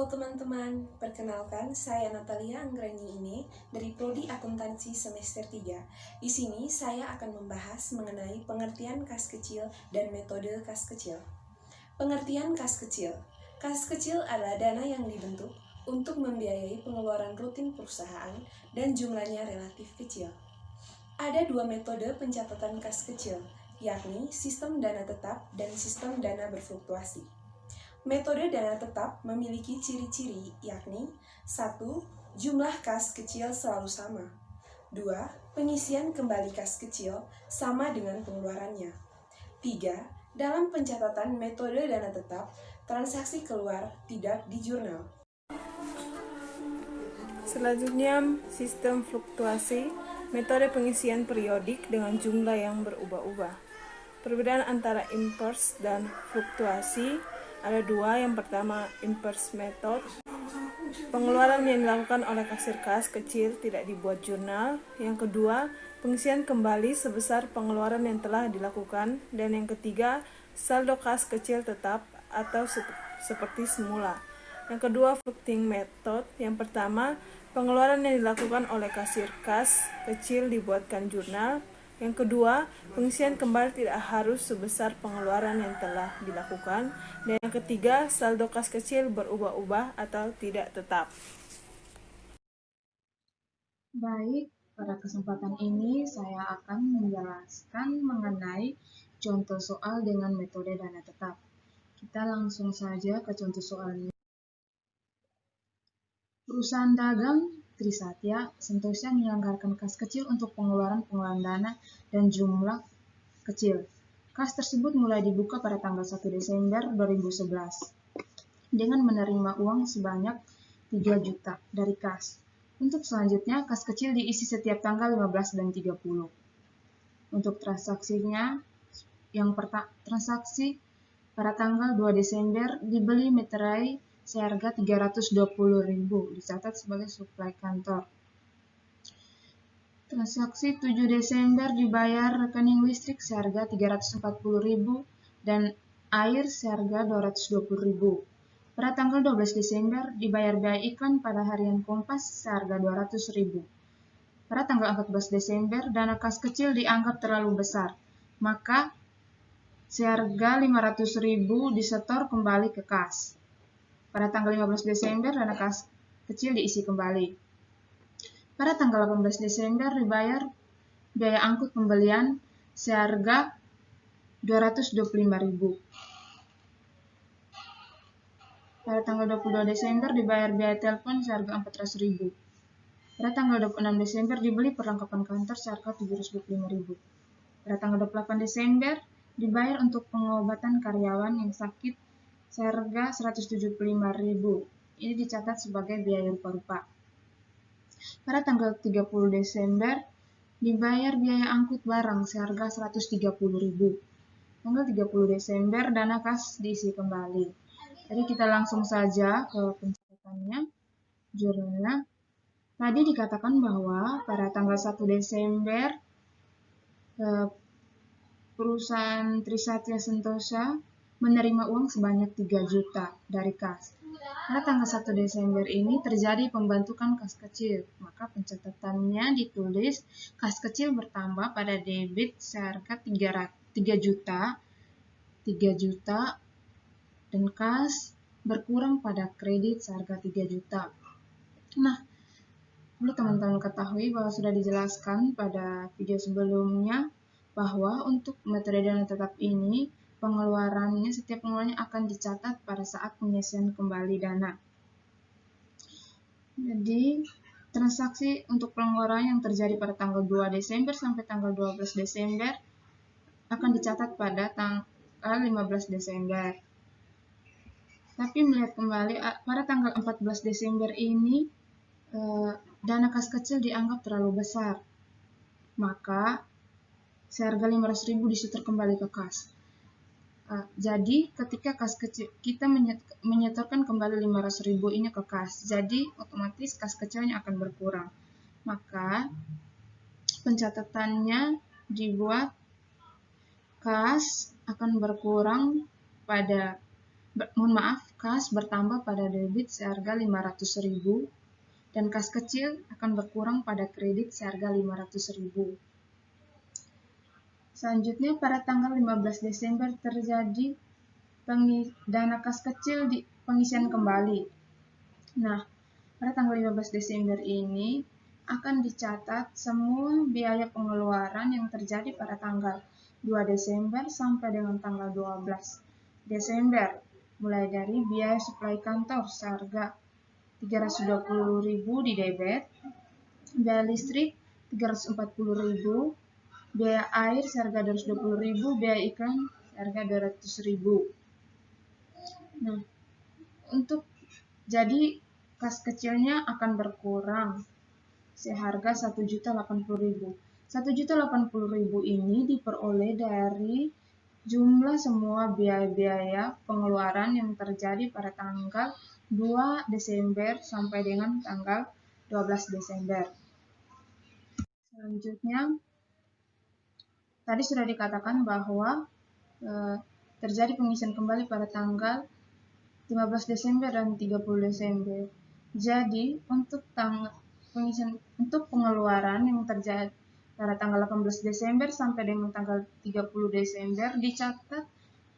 teman-teman, perkenalkan saya Natalia Anggreni ini dari Prodi Akuntansi semester 3. Di sini saya akan membahas mengenai pengertian kas kecil dan metode kas kecil. Pengertian kas kecil. Kas kecil adalah dana yang dibentuk untuk membiayai pengeluaran rutin perusahaan dan jumlahnya relatif kecil. Ada dua metode pencatatan kas kecil, yakni sistem dana tetap dan sistem dana berfluktuasi. Metode dana tetap memiliki ciri-ciri yakni 1. Jumlah kas kecil selalu sama. 2. Pengisian kembali kas kecil sama dengan pengeluarannya. 3. Dalam pencatatan metode dana tetap, transaksi keluar tidak di jurnal. Selanjutnya, sistem fluktuasi, metode pengisian periodik dengan jumlah yang berubah-ubah. Perbedaan antara inverse dan fluktuasi ada dua. Yang pertama, inverse method. Pengeluaran yang dilakukan oleh kasir kas kecil tidak dibuat jurnal. Yang kedua, pengisian kembali sebesar pengeluaran yang telah dilakukan. Dan yang ketiga, saldo kas kecil tetap atau seperti semula. Yang kedua, fluctuating method. Yang pertama, pengeluaran yang dilakukan oleh kasir kas kecil dibuatkan jurnal. Yang kedua, pengisian kembali tidak harus sebesar pengeluaran yang telah dilakukan. Dan yang ketiga, saldo kas kecil berubah-ubah atau tidak tetap. Baik, pada kesempatan ini saya akan menjelaskan mengenai contoh soal dengan metode dana tetap. Kita langsung saja ke contoh soalnya. Perusahaan dagang Trisatya Sentosa menganggarkan kas kecil untuk pengeluaran dana dan jumlah kecil. Kas tersebut mulai dibuka pada tanggal 1 Desember 2011 dengan menerima uang sebanyak 3 juta dari kas. Untuk selanjutnya, kas kecil diisi setiap tanggal 15 dan 30. Untuk transaksinya, transaksi pada tanggal 2 Desember dibeli meterai seharga 320.000, dicatat sebagai suplai kantor. Transaksi 7 Desember dibayar rekening listrik seharga 340.000 dan air seharga 220.000. Pada tanggal 12 Desember dibayar biaya iklan pada harian Kompas seharga 200.000. Pada tanggal 14 Desember dana kas kecil dianggap terlalu besar, maka seharga 500.000 disetor kembali ke kas. Pada tanggal 15 Desember dana kas kecil diisi kembali. Pada tanggal 18 Desember dibayar biaya angkut pembelian seharga 225.000. Pada tanggal 22 Desember dibayar biaya telepon seharga 400.000. Pada tanggal 26 Desember dibeli perlengkapan kantor seharga 725.000. Pada tanggal 28 Desember dibayar untuk pengobatan karyawan yang sakit seharga 175.000. Ini dicatat sebagai biaya rupa-rupa. Pada tanggal 30 Desember dibayar biaya angkut barang seharga 130.000. Tanggal 30 Desember dana kas diisi kembali. Jadi kita langsung saja ke pencatatannya, jurnalnya. Tadi dikatakan bahwa pada tanggal 1 Desember perusahaan Trisatya Sentosa menerima uang sebanyak 3 juta dari kas. Pada tanggal 1 Desember ini terjadi pembentukan kas kecil, maka pencatatannya ditulis kas kecil bertambah pada debit seharga 3 juta dan kas berkurang pada kredit seharga 3 juta. Nah, perlu teman-teman ketahui bahwa sudah dijelaskan pada video sebelumnya bahwa untuk metode dana tetap ini setiap pengeluarannya akan dicatat pada saat pengisian kembali dana. Jadi, transaksi untuk pengeluaran yang terjadi pada tanggal 2 Desember sampai tanggal 12 Desember akan dicatat pada tanggal 15 Desember. Tapi melihat kembali pada tanggal 14 Desember ini dana kas kecil dianggap terlalu besar, maka seharga 500.000 disetor kembali ke kas. Jadi ketika kas kecil kita menyetorkan kembali 500.000 ini ke kas, jadi otomatis kas kecilnya akan berkurang. Maka pencatatannya dibuat kas akan berkurang pada kas bertambah pada debit seharga 500.000 dan kas kecil akan berkurang pada kredit seharga 500.000. Selanjutnya pada tanggal 15 Desember terjadi dana kas kecil di pengisian kembali. Nah, pada tanggal 15 Desember ini akan dicatat semua biaya pengeluaran yang terjadi pada tanggal 2 Desember sampai dengan tanggal 12 Desember, mulai dari biaya suplai kantor seharga 320.000 di debit, biaya listrik 340.000, biaya air seharga 220.000, biaya iklan seharga 200.000. Nah, untuk jadi kas kecilnya akan berkurang seharga 1.080.000. 1.080.000 ini diperoleh dari jumlah semua biaya-biaya pengeluaran yang terjadi pada tanggal 2 Desember sampai dengan tanggal 12 Desember. Selanjutnya, tadi sudah dikatakan bahwa terjadi pengisian kembali pada tanggal 15 Desember dan 30 Desember. Jadi, untuk pengeluaran yang terjadi pada tanggal 18 Desember sampai dengan tanggal 30 Desember dicatat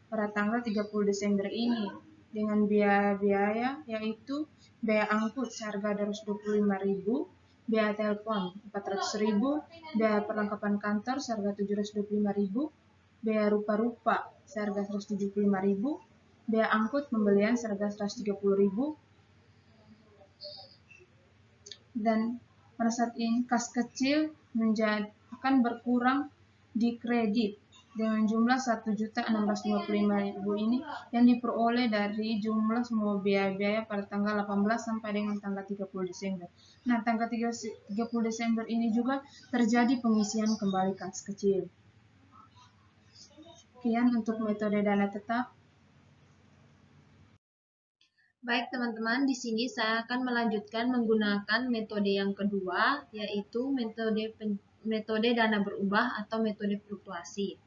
pada tanggal 30 Desember ini dengan biaya-biaya yaitu biaya angkut seharga 225.000, biaya telepon 400.000, biaya perlengkapan kantor seharga 725.000, biaya rupa-rupa seharga 175.000, biaya angkut pembelian seharga 130.000, dan pada saat ini kas kecil akan berkurang di kredit dengan jumlah 1.655.000 ini yang diperoleh dari jumlah semua biaya-biaya pada tanggal 18 sampai dengan tanggal 30 Desember. Nah, tanggal 30 Desember ini juga terjadi pengisian kembali kas kecil. Sekian untuk metode dana tetap. Baik teman-teman, di sini saya akan melanjutkan menggunakan metode yang kedua, yaitu metode dana berubah atau metode fluktuasi.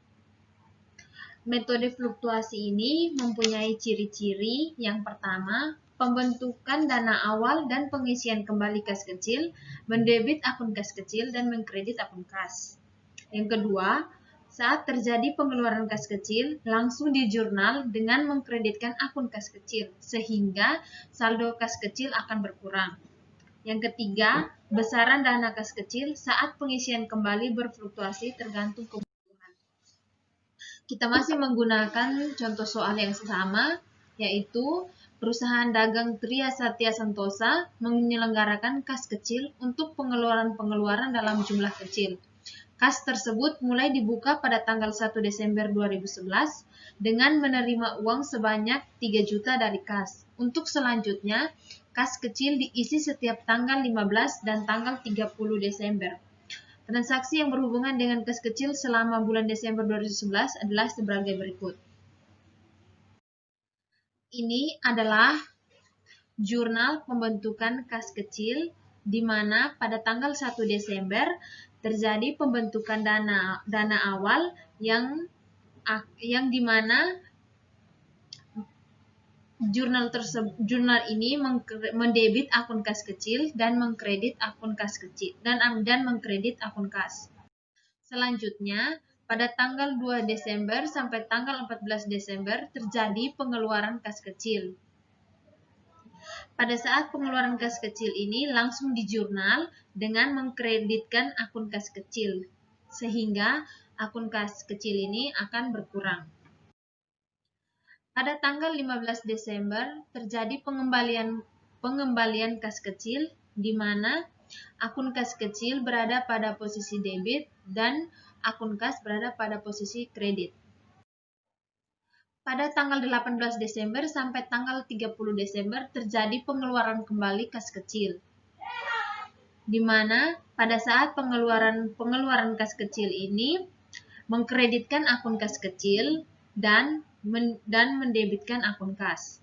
Metode fluktuasi ini mempunyai ciri-ciri. Yang pertama, pembentukan dana awal dan pengisian kembali kas kecil, mendebit akun kas kecil dan mengkredit akun kas. Yang kedua, saat terjadi pengeluaran kas kecil, langsung di jurnal dengan mengkreditkan akun kas kecil, sehingga saldo kas kecil akan berkurang. Yang ketiga, besaran dana kas kecil saat pengisian kembali berfluktuasi tergantung kebutuhan. Kita masih menggunakan contoh soal yang sama, yaitu perusahaan dagang Tria Satya Santosa menyelenggarakan kas kecil untuk pengeluaran-pengeluaran dalam jumlah kecil. Kas tersebut mulai dibuka pada tanggal 1 Desember 2011 dengan menerima uang sebanyak 3 juta dari kas. Untuk selanjutnya, kas kecil diisi setiap tanggal 15 dan tanggal 30 Desember. Transaksi yang berhubungan dengan kas kecil selama bulan Desember 2011 adalah sebagai berikut. Ini adalah jurnal pembentukan kas kecil di mana pada tanggal 1 Desember terjadi pembentukan dana awal yang dimana jurnal ini mendebit akun kas kecil dan mengkredit akun kas kecil dan mengkredit akun kas. Selanjutnya, pada tanggal 2 Desember sampai tanggal 14 Desember terjadi pengeluaran kas kecil. Pada saat pengeluaran kas kecil ini langsung di jurnal dengan mengkreditkan akun kas kecil, sehingga akun kas kecil ini akan berkurang. Pada tanggal 15 Desember terjadi pengembalian kas kecil, di mana akun kas kecil berada pada posisi debit dan akun kas berada pada posisi kredit. Pada tanggal 18 Desember sampai tanggal 30 Desember terjadi pengeluaran kembali kas kecil. Di mana pada saat pengeluaran kas kecil ini mengkreditkan akun kas kecil dan mendebitkan akun kas.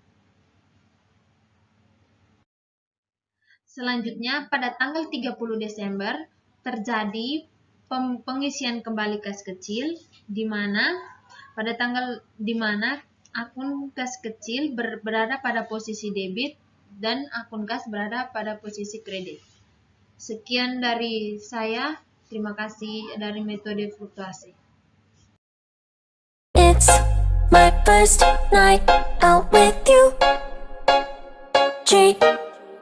Selanjutnya pada tanggal 30 Desember terjadi pengisian kembali kas kecil di mana akun kas kecil berada pada posisi debit dan akun kas berada pada posisi kredit. Sekian dari saya. Terima kasih dari metode fluktuasi. It's my first night out with you. Treat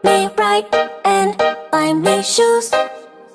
me right and buy me shoes.